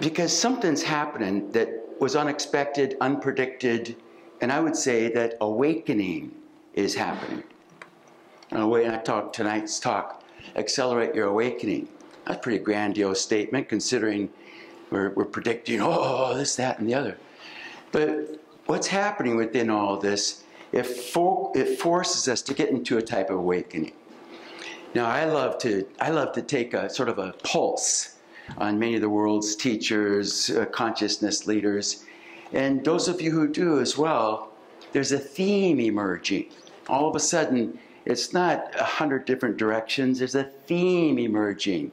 Because something's happening that was unexpected, unpredicted, and I would say that awakening is happening. And the way I talk tonight's talk, accelerate your awakening. That's a pretty grandiose statement considering we're predicting, oh, this, that, and the other. But what's happening within all this, it forces us to get into a type of awakening. Now, I love to take a sort of a pulse on many of the world's teachers, consciousness leaders, and those of you who do as well. There's a theme emerging. All of a sudden, it's not 100 different directions. There's a theme emerging.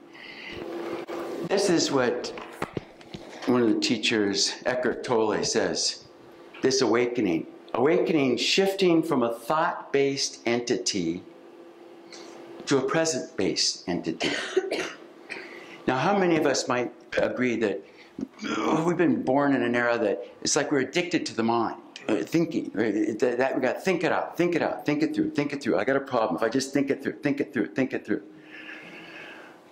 This is what one of the teachers, Eckhart Tolle, says. This awakening. Awakening shifting from a thought-based entity to a present-based entity. Now, how many of us might agree that we've been born in an era that it's like we're addicted to the mind, thinking. That we got to think it out, think it out, think it through. I got a problem. If I just think it through, think it through.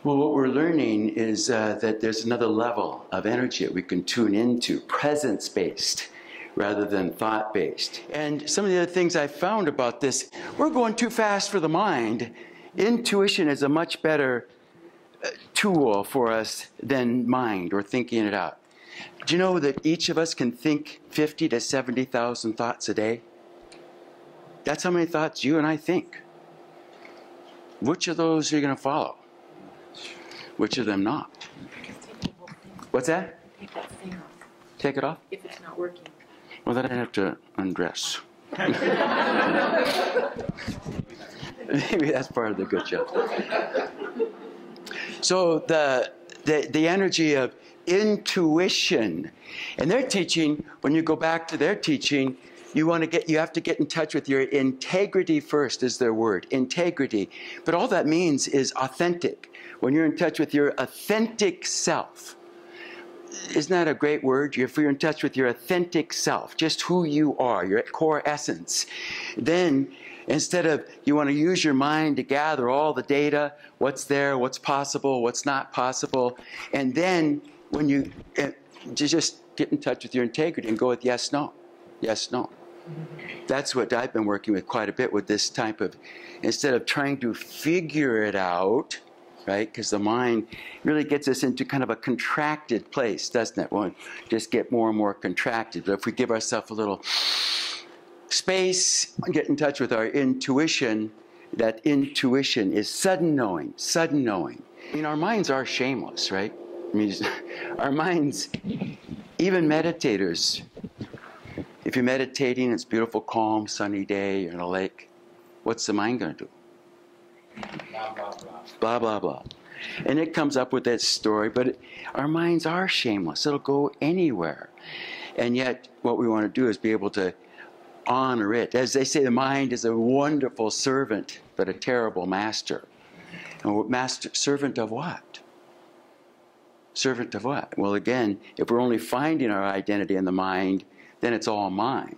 Well, what we're learning is that there's another level of energy that we can tune into, presence-based rather than thought-based. And some of the other things I found about this, we're going too fast for the mind. Intuition is a much better tool for us than mind or thinking it out. Do you know that each of us can think 50 to 70,000 thoughts a day? That's how many thoughts you and I think. Which of those are you going to follow? Which of them not? What's that? Take that thing off. Take it off? If it's not working. Well, then I'd have to undress. Maybe that's part of the good job. So the energy of intuition, and their teaching, when you go back to their teaching, you have to get in touch with your integrity first, is their word, integrity. But all that means is authentic. When you're in touch with your authentic self. Isn't that a great word? If you're in touch with your authentic self, just who you are, your core essence, then instead of, you want to use your mind to gather all the data, what's there, what's possible, what's not possible, and then when you just get in touch with your integrity and go with yes, no, yes, no. That's what I've been working with quite a bit with this type of, instead of trying to figure it out, right? Because the mind really gets us into kind of a contracted place, doesn't it? We'll just get more and more contracted. But if we give ourselves a little space and get in touch with our intuition, that intuition is sudden knowing, sudden knowing. I mean, our minds are shameless, right? I mean, our minds, even meditators, if you're meditating, it's beautiful, calm, sunny day, you're in a lake, what's the mind going to do? Blah, blah, blah. Blah, blah, blah. And it comes up with that story, but our minds are shameless. It'll go anywhere. And yet, what we want to do is be able to honor it. As they say, the mind is a wonderful servant, but a terrible master. And servant of what? Servant of what? Well, again, if we're only finding our identity in the mind, then it's all mind.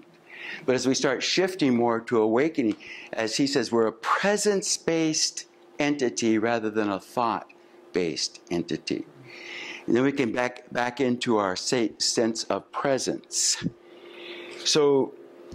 But as we start shifting more to awakening, as he says, we're a presence-based entity rather than a thought-based entity. And then we can back into our sense of presence. So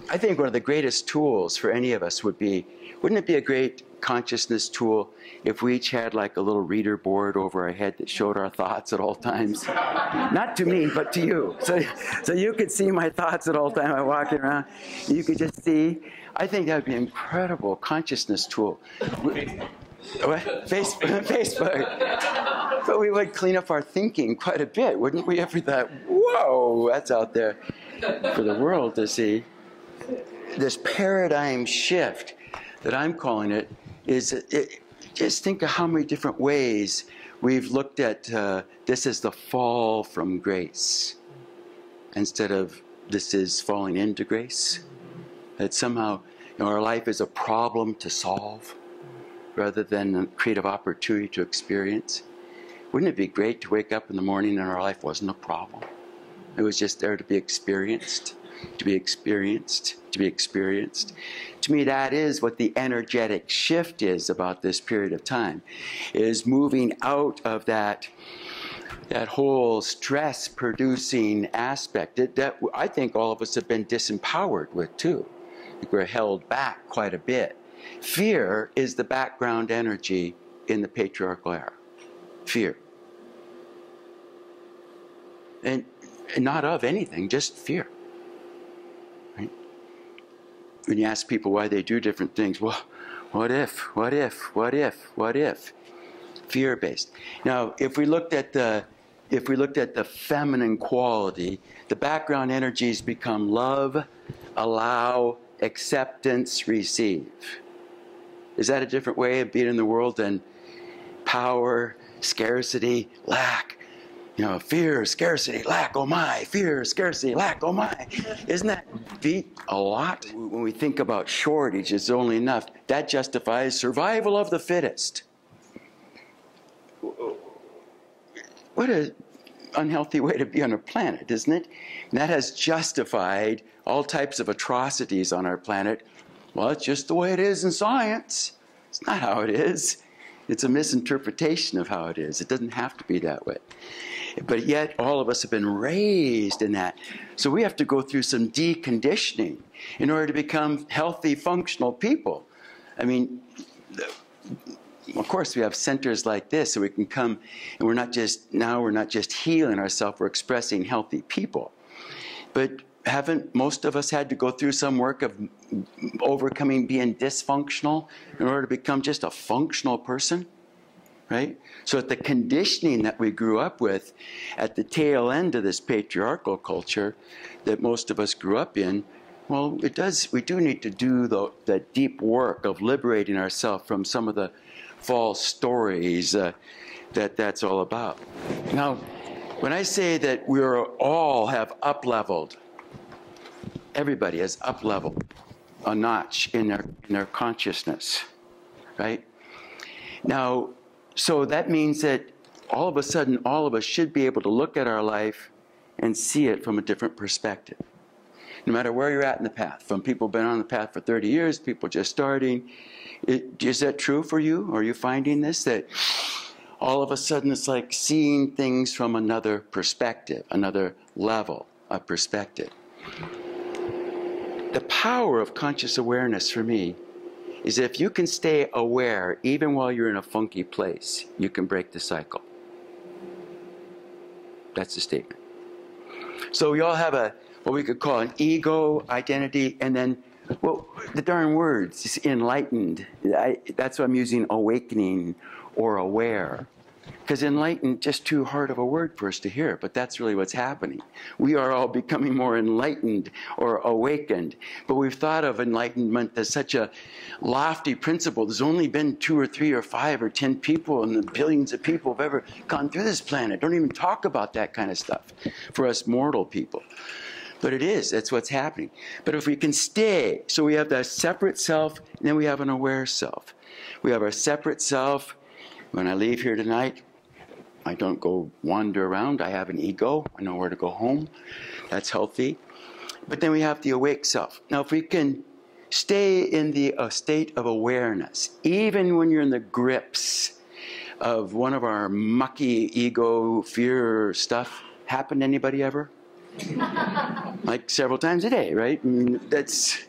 I think one of the greatest tools for any of us would be, wouldn't it be a great consciousness tool if we each had like a little reader board over our head that showed our thoughts at all times? Not to me, but to you. So you could see my thoughts at all times. I'm walking around. You could just see. I think that would be an incredible consciousness tool. What? Facebook. But we would clean up our thinking quite a bit, wouldn't we? Ever thought, whoa, that's out there for the world to see. This paradigm shift that I'm calling it is, just think of how many different ways we've looked at this as the fall from grace instead of this is falling into grace. That somehow our life is a problem to solve rather than a creative opportunity to experience. Wouldn't it be great to wake up in the morning and our life wasn't a problem? It was just there to be experienced, to be experienced, to be experienced. To me, that is what the energetic shift is about this period of time, is moving out of that that whole stress-producing aspect that I think all of us have been disempowered with too. We're held back quite a bit. Fear is the background energy in the patriarchal era. Fear. And not of anything, just fear. Right? When you ask people why they do different things, well, what if? Fear-based. Now, if we looked at the feminine quality, the background energies become love, allow, acceptance, receive. Is that a different way of being in the world than power, scarcity, lack? You know, fear, scarcity, lack, oh my. Fear, scarcity, lack, oh my. Isn't that beat a lot? When we think about shortage, it's only enough. That justifies survival of the fittest. What an unhealthy way to be on a planet, isn't it? And that has justified all types of atrocities on our planet. Well, it's just the way it is in science. It's not how it is. It's a misinterpretation of how it is. It doesn't have to be that way. But yet, all of us have been raised in that. So we have to go through some deconditioning in order to become healthy, functional people. I mean, of course, we have centers like this so we can come, and we're not just healing ourselves, we're expressing healthy people. But haven't most of us had to go through some work of overcoming being dysfunctional in order to become just a functional person? Right? So at the conditioning that we grew up with at the tail end of this patriarchal culture that most of us grew up in, well, we do need to do the deep work of liberating ourselves from some of the false stories that's all about. Now, when I say that we all have up-leveled, everybody has up-leveled a notch in their consciousness, right? Now, so that means that all of a sudden, all of us should be able to look at our life and see it from a different perspective. No matter where you're at in the path, from people who've been on the path for 30 years, people just starting. Is that true for you? Are you finding this? That all of a sudden it's like seeing things from another perspective, another level of perspective. The power of conscious awareness for me is if you can stay aware even while you're in a funky place, you can break the cycle. That's the statement. So we all have what we could call an ego, identity, and then, well, the darn words, is enlightened. That's why I'm using awakening or aware. Because enlightened, just too hard of a word for us to hear, but that's really what's happening. We are all becoming more enlightened or awakened, but we've thought of enlightenment as such a lofty principle. There's only been 2 or 3 or 5 or 10 people, and the billions of people have ever gone through this planet. Don't even talk about that kind of stuff for us mortal people. But it is, that's what's happening. But if we can stay, so we have that separate self, and then we have an aware self. We have our separate self. When I leave here tonight, I don't go wander around. I have an ego. I know where to go home. That's healthy. But then we have the awake self. Now, if we can stay in the state of awareness, even when you're in the grips of one of our mucky ego, fear stuff, happened to anybody ever? Like several times a day, right? I mean, that's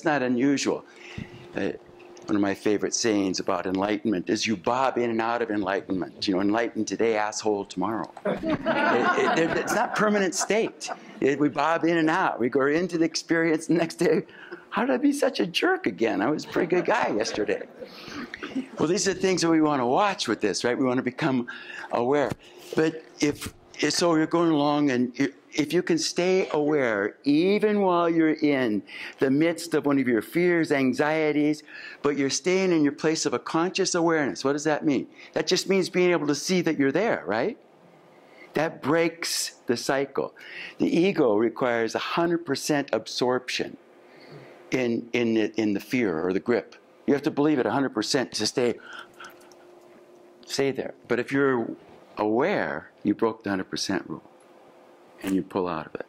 not unusual. One of my favorite sayings about enlightenment is you bob in and out of enlightenment. You know, enlightened today, asshole tomorrow. It's not permanent state. We bob in and out. We go into the experience the next day. How did I be such a jerk again? I was a pretty good guy yesterday. Well, these are the things that we want to watch with this, right? We want to become aware. But so you're going along, and if you can stay aware, even while you're in the midst of one of your fears, anxieties, but you're staying in your place of a conscious awareness, what does that mean? That just means being able to see that you're there, right? That breaks the cycle. The ego requires 100% absorption in the fear or the grip. You have to believe it 100% to stay there. But if you're aware, you broke the 100% rule, and you pull out of it.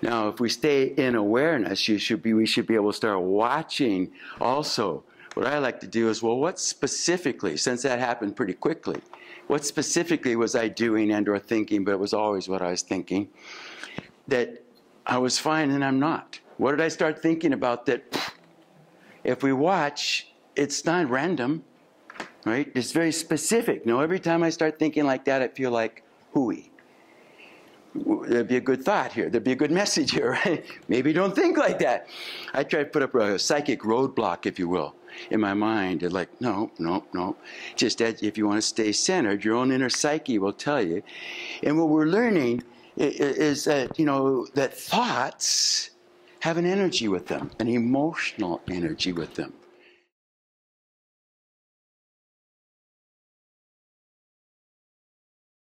Now, if we stay in awareness, we should be able to start watching also what I like to do is, well, what specifically, since that happened pretty quickly, what specifically was I doing and or thinking, but it was always what I was thinking, that I was fine and I'm not? What did I start thinking about that, if we watch, it's not random, right? It's very specific. No, every time I start thinking like that, I feel like hooey. There'd be a good thought here. There'd be a good message here, right? Maybe don't think like that. I try to put up a psychic roadblock, if you will, in my mind. And like, no. Just that if you want to stay centered, your own inner psyche will tell you. And what we're learning is that, that thoughts have an energy with them, an emotional energy with them.